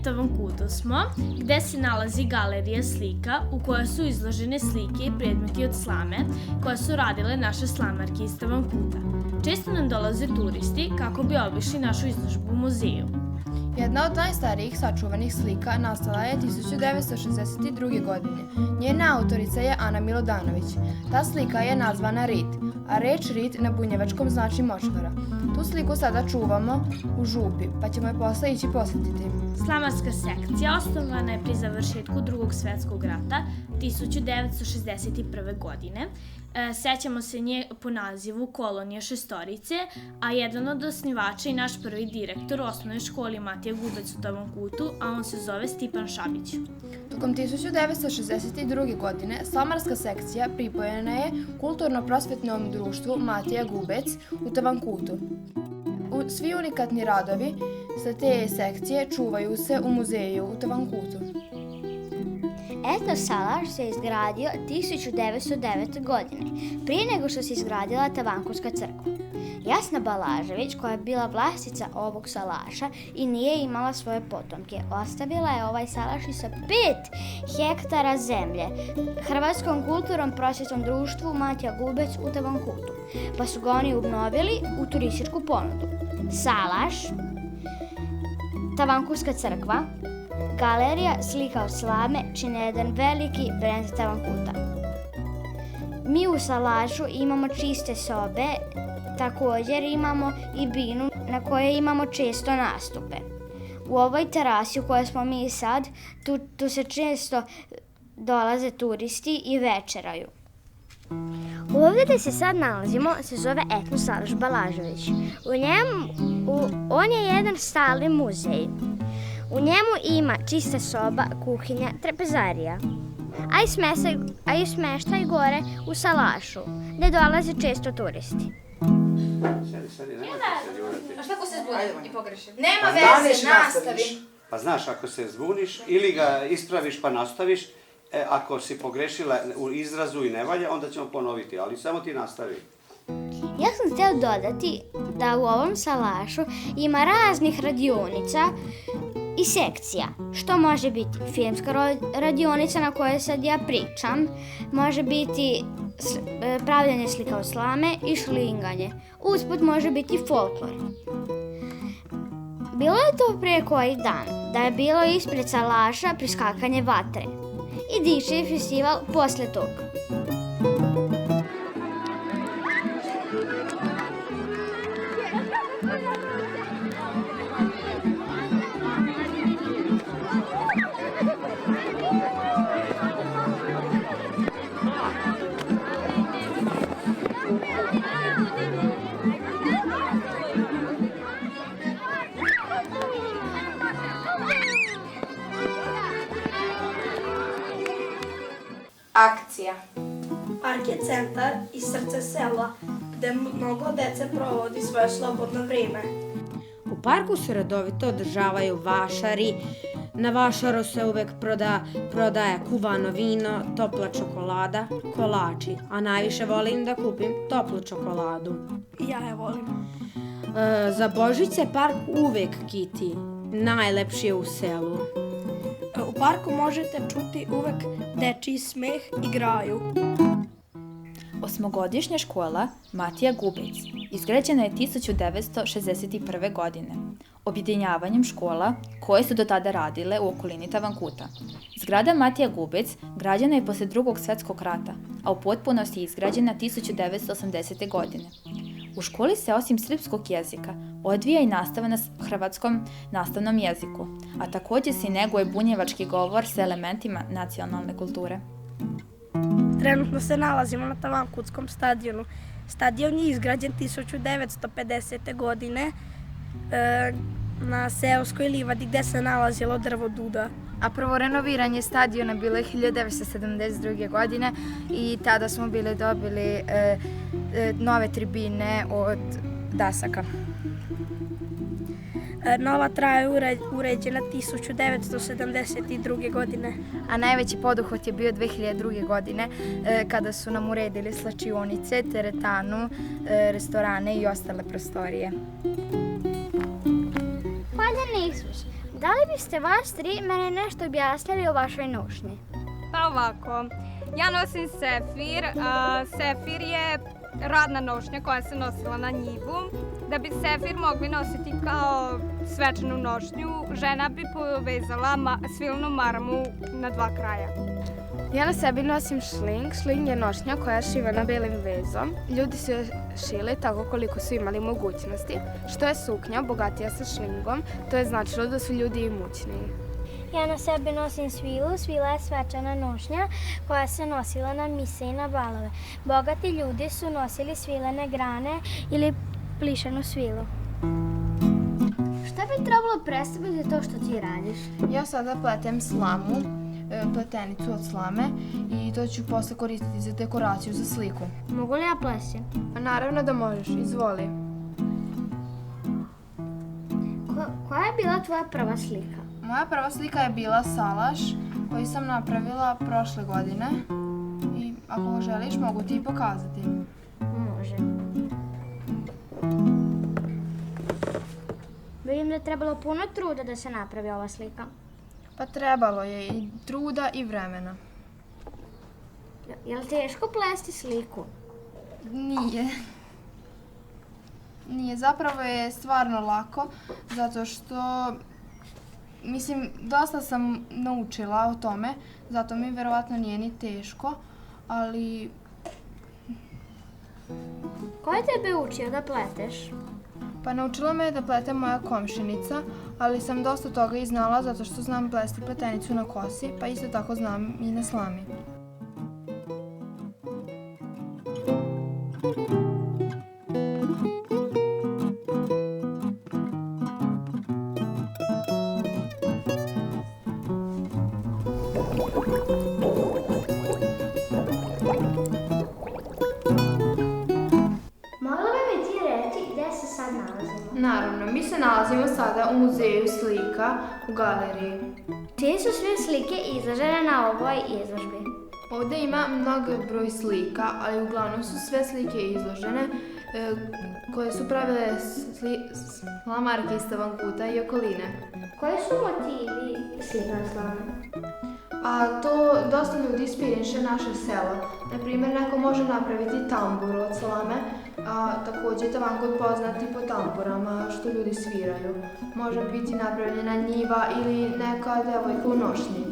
opštini Tavankuto smo, gde se nalazi galerija slika u kojoj su izložene slike i predmeti od slame koje su radile naše slamarke iz Tavankuta. Često nam dolaze turisti kako bi obišli našu izložbu u muzeju. Jedna od najstarijih sačuvanih slika nastala je 1962. godine. Njena autorica je Ana Milodanović. Ta slika je nazvana Rit, a reč Rit na bunjevačkom znači močvara. Tu sliku sada čuvamo u župi, pa ćemo je posle ići posjetiti. Slamarska sekcija osnovana je pri završetku Drugog svetskog rata 1961. godine. Sećamo se nje po nazivu Kolonija Šestorice, a jedan od osnivača i naš prvi direktor u osnovnoj školi Matija Gubec u Tavankutu, a on se zove Stipan Šabić. Tokom 1962. godine slamarska sekcija pripojena je Kulturno-prosvetnom društvu Matija Gubec u Tavankutu. Svi unikatni radovi sa te sekcije čuvaju se u muzeju u Tavankutu. Etno salaš se izgradio 1909. godine, prije nego što se izgradila Tavankurska crkva. Jasna Balažević, koja je bila vlasnica ovog salaša i nije imala svoje potomke, ostavila je ovaj salaš i sa 5 hektara zemlje Hrvatskom kulturnom prosvjetnom društvu Matija Gubec u Tavankutu, pa su ga oni obnovili u turističku ponudu. Salaš, Tavankurska crkva, galerija slika od slame čine jedan veliki brend Tavankuta. Mi u salašu imamo čiste sobe, također imamo i binu na kojoj imamo često nastupe. U ovoj terasi u kojoj smo mi sad, tu se često dolaze turisti i večeraju. Ovdje gdje se sad nalazimo se zove Etno salaš Balažević. On je jedan stalni muzej. U njemu ima čista soba, kuhinja, trpezarija, a i smeštaj gore u salašu, gdje dolaze često turisti. A šta ako se zbunim i pogrešim? Nema veze, nastavi. Pa znaš, ako se zbuniš ili ga ispraviš pa nastaviš, ako si pogrešila u izrazu i ne valja, onda ćemo ponoviti, ali samo ti nastavi. Ja sam htio dodati da u ovom salašu ima raznih radionica i sekcija, što može biti filmska radionica na kojoj sad ja pričam, može biti pravljenje slika od slame i šlinganje. Usput može biti folklor. Bilo je to prije koji dan, da je bilo ispred salaša priskakanje vatre i DJ festival posle toga. Akcija. Park je centar i srce sela, gde mnogo dece provodi svoje slobodno vrijeme. U parku se redovito održavaju vašari. Na vašaru se uvek prodaje kuvano vino, topla čokolada, kolači, a najviše volim da kupim toplu čokoladu. Ja je volim. Za Božić se park uvek kiti, najlepši je u selu. U parku možete čuti uvek dečiji smeh i graju. Osmogodišnja škola Matija Gubec izgrađena je 1961. godine, objedinjavanjem škola koje su do tada radile u okolini Tavankuta. Zgrada Matija Gubec građena je posle Drugog svetskog rata, a u potpunosti je izgrađena 1980. godine. U školi se osim srpskog jezika odvija i nastava na hrvatskom nastavnom jeziku, a također se i neguje bunjevački govor sa elementima nacionalne kulture. Trenutno se nalazimo na Tavankutskom stadionu. Stadion je izgrađen 1950. godine na seoskoj livadi gdje se nalazilo drvo Duda. A prvo renoviranje stadiona bilo je 1972. godine i tada smo dobili nove tribine od dasaka. Nova traja je uređena 1972. godine. A najveći poduhvat je bio 2002. godine kada su nam uredili slačionice, teretanu, restorane i ostale prostorije. Valjani Isus, Da li biste vas tri mene nešto objasnili o vašoj nošnji? Pa ovako, ja nosim sefir. Sefir je radna nošnja koja se nosila na njivu. Da bi sefir mogli nositi kao svečanu nošnju, žena bi povezala svilnu marmu na dva kraja. Ja na sebi nosim šling. Šling je nošnja koja je šivena belim vezom. Ljudi su je šili tako koliko su imali mogućnosti. Što je suknja bogatija sa šlingom, to je značilo da su ljudi imućniji. Ja na sebi nosim svilu. Svila je svečana nošnja koja se nosila na mise i na balove. Bogati ljudi su nosili svilene grane ili plišanu svilu. Šta bi trebalo predstaviti to što ti radiš? Ja sada pletem slamu, pletenicu od slame i to ću posle koristiti za dekoraciju za sliku. Mogu li ja plesti? A naravno da možeš, izvoli. Koja je bila tvoja prva slika? Moja prva slika je bila salaš koji sam napravila prošle godine i ako želiš mogu ti i pokazati. Može. Vidim da je trebalo puno truda da se napravi ova slika. Pa trebalo je i truda i vremena. Je li teško plesti sliku? Nije. Nije, zapravo je stvarno lako, zato što, dosta sam naučila o tome, zato mi verovatno nije ni teško, ali... Ko je tebe učio da pleteš? Pa naučila me da pletem moja komšinica, ali sam dosta toga i znala zato što znam plesti pletenicu na kosi, pa isto tako znam i na slami. Naravno, mi se nalazimo sada u muzeju slika u galeriji. Čije su sve slike izložene na ovoj izložbi? Ovdje ima mnog broj slika, ali uglavnom su sve slike izložene koje su pravile slamarke iz Tavankuta i okoline. Koji su motivi slika na slame? A to dosta ljudi inspiriše naše selo. Naprimjer, neko može napraviti tamburu od slame, a također Tavankut poznati po tamburama što ljudi sviraju. Može biti napravljena njiva ili neka devojka u nošnji.